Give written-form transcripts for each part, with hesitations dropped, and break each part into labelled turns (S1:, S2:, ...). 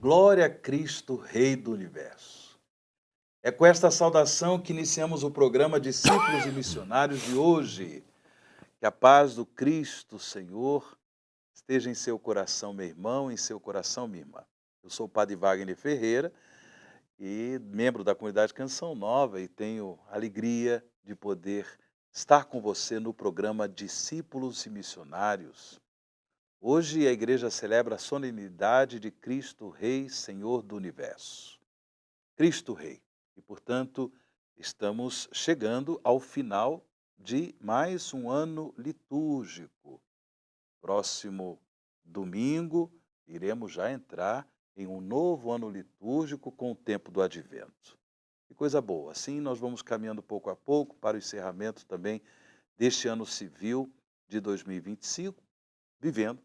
S1: Glória a Cristo, Rei do Universo. É com esta saudação que iniciamos o programa Discípulos e Missionários de hoje. Que a paz do Cristo, Senhor, esteja em seu coração, meu irmão, em seu coração, minha irmã. Eu sou o Padre Wagner Ferreira e membro da comunidade Canção Nova e tenho a alegria de poder estar com você no programa Discípulos e Missionários. Hoje a igreja celebra a solenidade de Cristo Rei, Senhor do Universo. Cristo Rei. E, portanto, estamos chegando ao final de mais um ano litúrgico. Próximo domingo, iremos já entrar em um novo ano litúrgico com o tempo do advento. Que coisa boa. Assim nós vamos caminhando pouco a pouco para o encerramento também deste ano civil de 2025, vivendo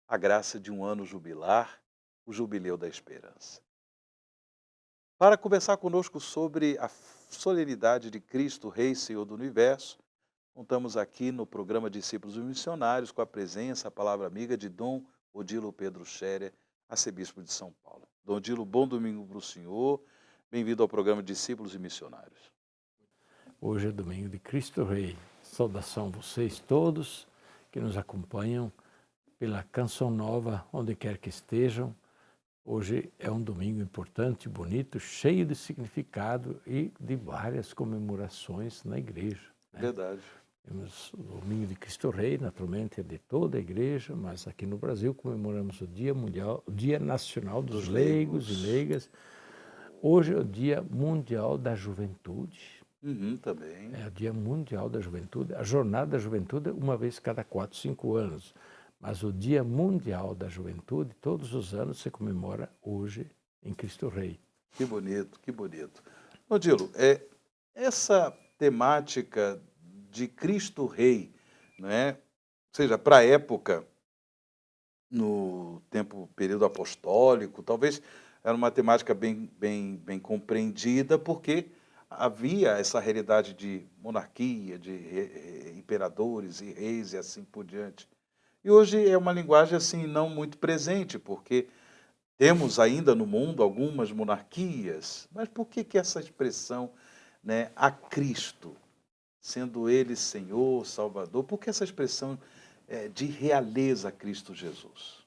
S1: a graça de um ano jubilar, o Jubileu da Esperança. Para conversar conosco sobre a solenidade de Cristo, Rei, Senhor do Universo, contamos aqui no programa Discípulos e Missionários com a presença, a palavra amiga de Dom Odilo Pedro Scherer, arcebispo de São Paulo. Dom Odilo, bom domingo para o senhor. Bem-vindo ao programa Discípulos e Missionários.
S2: Hoje é domingo de Cristo Rei. Saudação a vocês todos que nos acompanham pela Canção Nova, onde quer que estejam. Hoje é um domingo importante, bonito, cheio de significado e de várias comemorações na igreja. Né?
S1: Verdade.
S2: Temos o domingo de Cristo Rei, naturalmente é de toda a igreja, mas aqui no Brasil comemoramos o Dia Mundial, o Dia Nacional dos Leigos e Leigas. Hoje é o Dia Mundial da Juventude.
S1: Também.
S2: É o Dia Mundial da Juventude. A Jornada da Juventude é uma vez cada 4, 5 anos. Mas o Dia Mundial da Juventude, todos os anos, se comemora hoje em Cristo Rei.
S1: Que bonito, que bonito. Odilo, essa temática de Cristo Rei, não é? Ou seja, para a época, no período apostólico, talvez era uma temática bem compreendida, porque havia essa realidade de monarquia, de imperadores e reis e assim por diante. E hoje é uma linguagem assim não muito presente, porque temos ainda no mundo algumas monarquias, mas por que essa expressão, né, a Cristo, sendo Ele Senhor, Salvador, por que essa expressão de realeza a Cristo Jesus?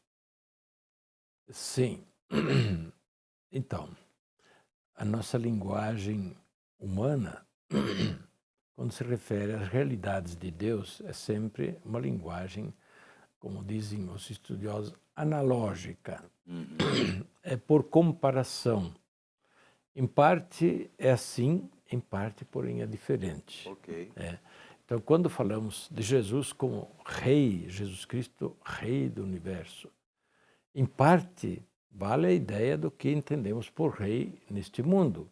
S2: Sim. Então, a nossa linguagem humana, quando se refere às realidades de Deus, é sempre uma linguagem, como dizem os estudiosos, analógica. É por comparação. Em parte é assim, em parte, porém, é diferente.
S1: Ok.
S2: Então, quando falamos de Jesus como Rei, Jesus Cristo, Rei do Universo, em parte vale a ideia do que entendemos por Rei neste mundo.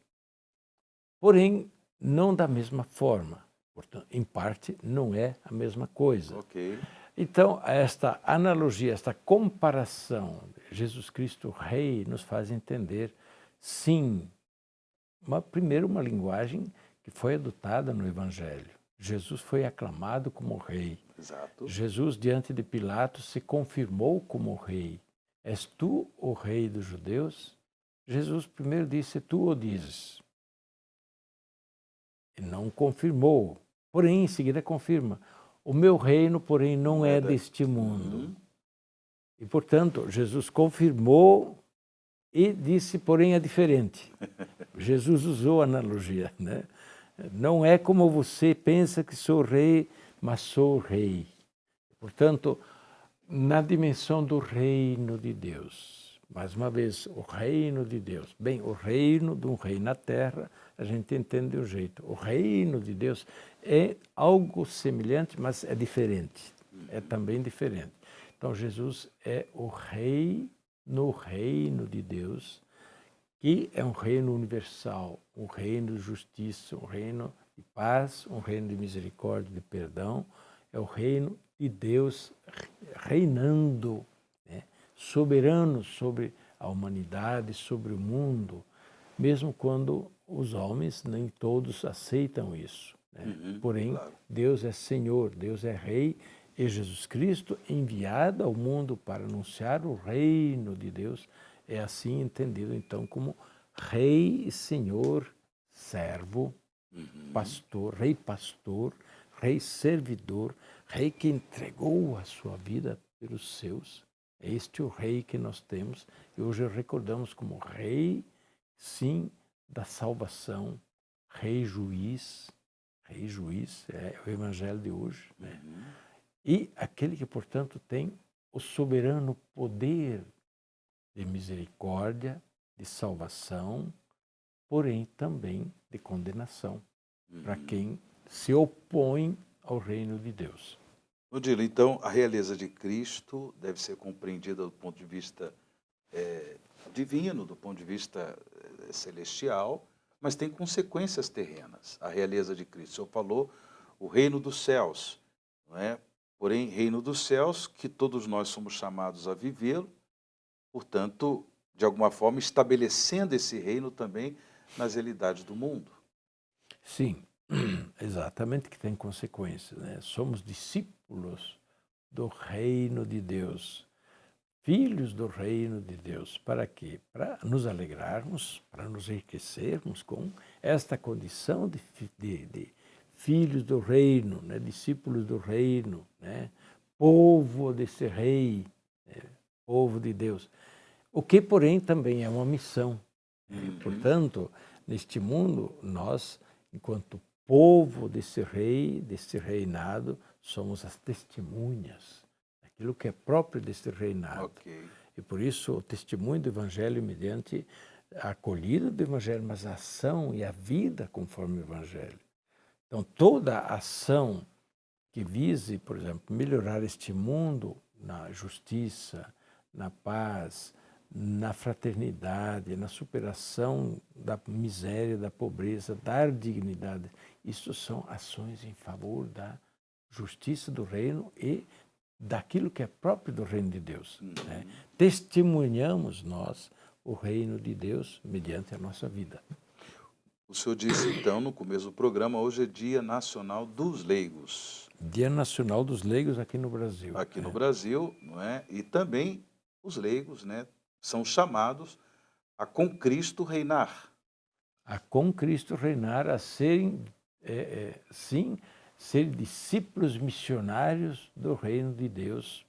S2: Porém, não da mesma forma. Portanto, em parte, não é a mesma coisa.
S1: Ok.
S2: Então, esta analogia, esta comparação, Jesus Cristo Rei, nos faz entender, sim, primeiro uma linguagem que foi adotada no Evangelho. Jesus foi aclamado como Rei.
S1: Exato.
S2: Jesus, diante de Pilatos, se confirmou como Rei. És tu o Rei dos judeus? Jesus primeiro disse, tu o dizes. E não confirmou. Porém, em seguida confirma. O meu reino, porém, não é deste mundo. E, portanto, Jesus confirmou e disse, porém, é diferente. Jesus usou a analogia, né? Não é como você pensa que sou rei, mas sou rei. Portanto, na dimensão do reino de Deus. Mais uma vez, o reino de Deus. Bem, o reino de um rei na terra, a gente entende de um jeito. O reino de Deus é algo semelhante, mas é diferente. É também diferente. Então, Jesus é o rei no reino de Deus, que é um reino universal, um reino de justiça, um reino de paz, um reino de misericórdia, de perdão. É o reino de Deus reinando, né? Soberano sobre a humanidade, sobre o mundo, mesmo quando os homens, nem todos aceitam isso. Né? Porém,
S1: claro.
S2: Deus é Senhor, Deus é Rei, e Jesus Cristo, enviado ao mundo para anunciar o reino de Deus, é assim entendido então como rei, senhor, servo, pastor, rei servidor, rei que entregou a sua vida pelos seus. É este o rei que nós temos e hoje recordamos como rei, sim, da salvação, rei juiz é o evangelho de hoje, né? E aquele que, portanto, tem o soberano poder de misericórdia, de salvação, porém também de condenação para quem se opõe ao reino de Deus.
S1: Odilo, então a realeza de Cristo deve ser compreendida do ponto de vista divino, do ponto de vista celestial, mas tem consequências terrenas. A realeza de Cristo, o senhor falou, o reino dos céus, não é? Porém, reino dos céus, que todos nós somos chamados a vivê-lo, portanto, de alguma forma, estabelecendo esse reino também nas realidades do mundo.
S2: Sim, exatamente, que tem consequências, né? Somos discípulos do reino de Deus, filhos do reino de Deus. Para quê? Para nos alegrarmos, para nos enriquecermos com esta condição de filhos do reino, né? Discípulos do reino, né? Povo desse rei, né? Povo de Deus. O que, porém, também é uma missão. Portanto, neste mundo, nós, enquanto povo desse rei, desse reinado, somos as testemunhas, aquilo que é próprio desse reinado.
S1: Okay.
S2: E por isso o testemunho do Evangelho mediante a acolhida do Evangelho, mas a ação e a vida conforme o Evangelho. Então, toda ação que vise, por exemplo, melhorar este mundo na justiça, na paz, na fraternidade, na superação da miséria, da pobreza, dar dignidade. Isso são ações em favor da justiça do reino e daquilo que é próprio do reino de Deus. Né? Testemunhamos nós o reino de Deus mediante a nossa vida.
S1: O senhor disse, então, no começo do programa, hoje é Dia Nacional dos Leigos.
S2: Dia Nacional dos Leigos aqui no Brasil.
S1: Aqui no Brasil, não é? E também os leigos, né, são chamados a com Cristo reinar.
S2: A com Cristo reinar, a serem, sim, ser discípulos missionários do reino de Deus.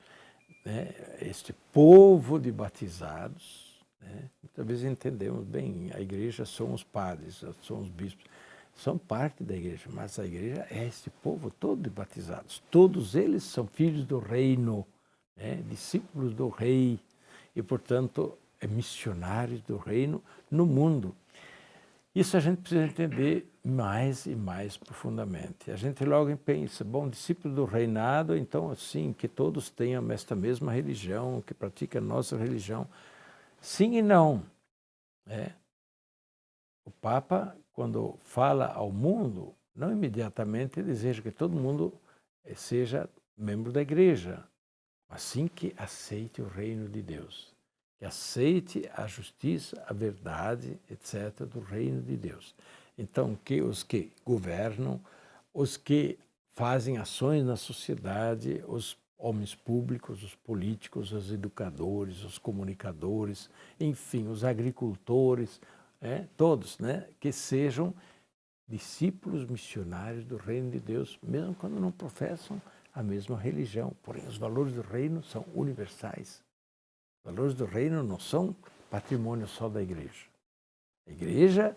S2: Né? Este povo de batizados, né? Muitas vezes entendemos bem, a igreja são os padres, são os bispos, são parte da igreja, mas a igreja é este povo todo de batizados. Todos eles são filhos do reino, né? Discípulos do rei e, portanto, missionários do reino no mundo. Isso a gente precisa entender mais e mais profundamente. A gente logo pensa, bom, discípulo do reinado, então, assim, que todos tenham esta mesma religião, que praticam a nossa religião. Sim e não. O Papa, quando fala ao mundo, não imediatamente deseja que todo mundo seja membro da igreja, mas sim que aceite o reino de Deus, que aceite a justiça, a verdade, etc., do reino de Deus. Então, que os que governam, os que fazem ações na sociedade, os homens públicos, os políticos, os educadores, os comunicadores, enfim, os agricultores, todos, que sejam discípulos missionários do reino de Deus, mesmo quando não professam a mesma religião. Porém, os valores do reino são universais. Os valores do reino não são patrimônio só da igreja. A igreja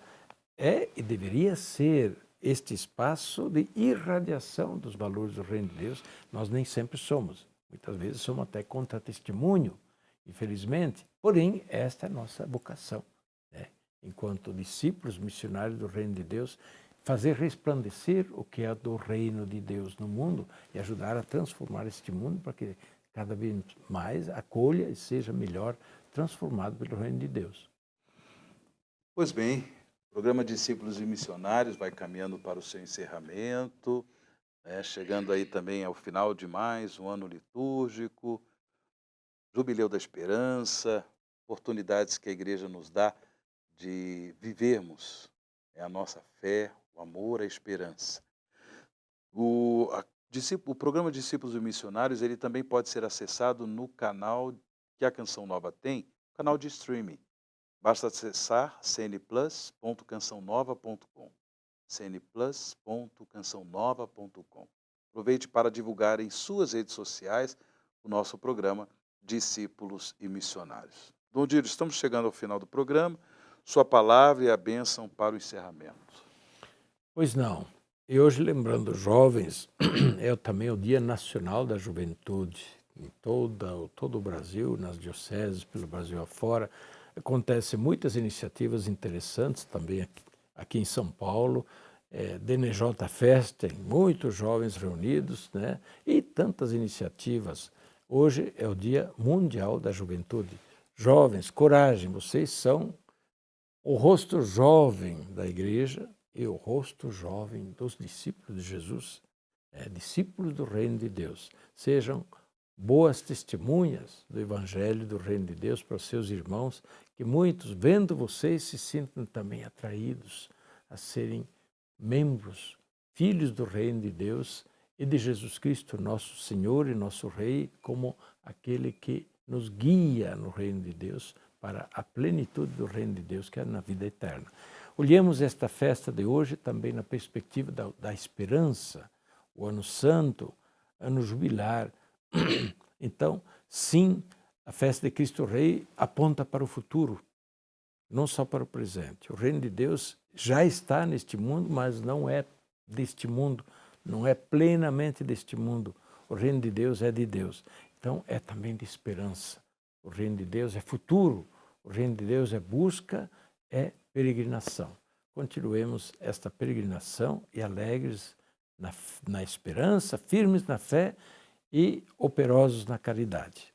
S2: é e deveria ser este espaço de irradiação dos valores do reino de Deus. Nós nem sempre somos. Muitas vezes somos até contra-testemunho, infelizmente. Porém, esta é a nossa vocação. Enquanto discípulos missionários do reino de Deus, fazer resplandecer o que é do reino de Deus no mundo e ajudar a transformar este mundo para que cada vez mais acolha e seja melhor transformado pelo reino de Deus.
S1: Pois bem, o programa Discípulos e Missionários vai caminhando para o seu encerramento, chegando aí também ao final de mais um ano litúrgico, Jubileu da Esperança, oportunidades que a igreja nos dá de vivermos a nossa fé, o amor, a esperança. O programa Discípulos e Missionários ele também pode ser acessado no canal que a Canção Nova tem, canal de streaming. Basta acessar cnplus.cançãonova.com. cnplus.cançãonova.com. Aproveite para divulgar em suas redes sociais o nosso programa Discípulos e Missionários. Dom Dírio, estamos chegando ao final do programa. Sua palavra e a bênção para o encerramento.
S2: Pois não. E hoje, lembrando os jovens, é também o Dia Nacional da Juventude. Em todo o Brasil, nas dioceses, pelo Brasil afora, acontecem muitas iniciativas interessantes também aqui em São Paulo. DNJ Fest, tem muitos jovens reunidos, né? E tantas iniciativas. Hoje é o Dia Mundial da Juventude. Jovens, coragem, vocês são o rosto jovem da igreja e o rosto jovem dos discípulos de Jesus, discípulos do Reino de Deus. Sejam boas testemunhas do Evangelho do Reino de Deus para os seus irmãos, que muitos, vendo vocês, se sintam também atraídos a serem membros, filhos do Reino de Deus e de Jesus Cristo, nosso Senhor e nosso Rei, como aquele que nos guia no Reino de Deus para a plenitude do Reino de Deus, que é na vida eterna. Olhemos esta festa de hoje também na perspectiva da esperança, o Ano Santo, Ano Jubilar. Então, sim, a festa de Cristo Rei aponta para o futuro, não só para o presente. O Reino de Deus já está neste mundo, mas não é deste mundo, não é plenamente deste mundo. O Reino de Deus é de Deus. Então, é também de esperança. O Reino de Deus é futuro, o Reino de Deus é busca, é peregrinação. Continuemos esta peregrinação e alegres na esperança, firmes na fé e operosos na caridade.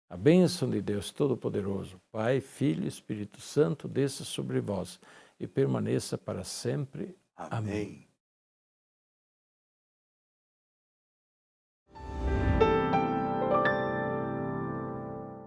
S2: A bênção de Deus Todo-Poderoso, Pai, Filho e Espírito Santo, desça sobre vós e permaneça para sempre.
S1: Amém.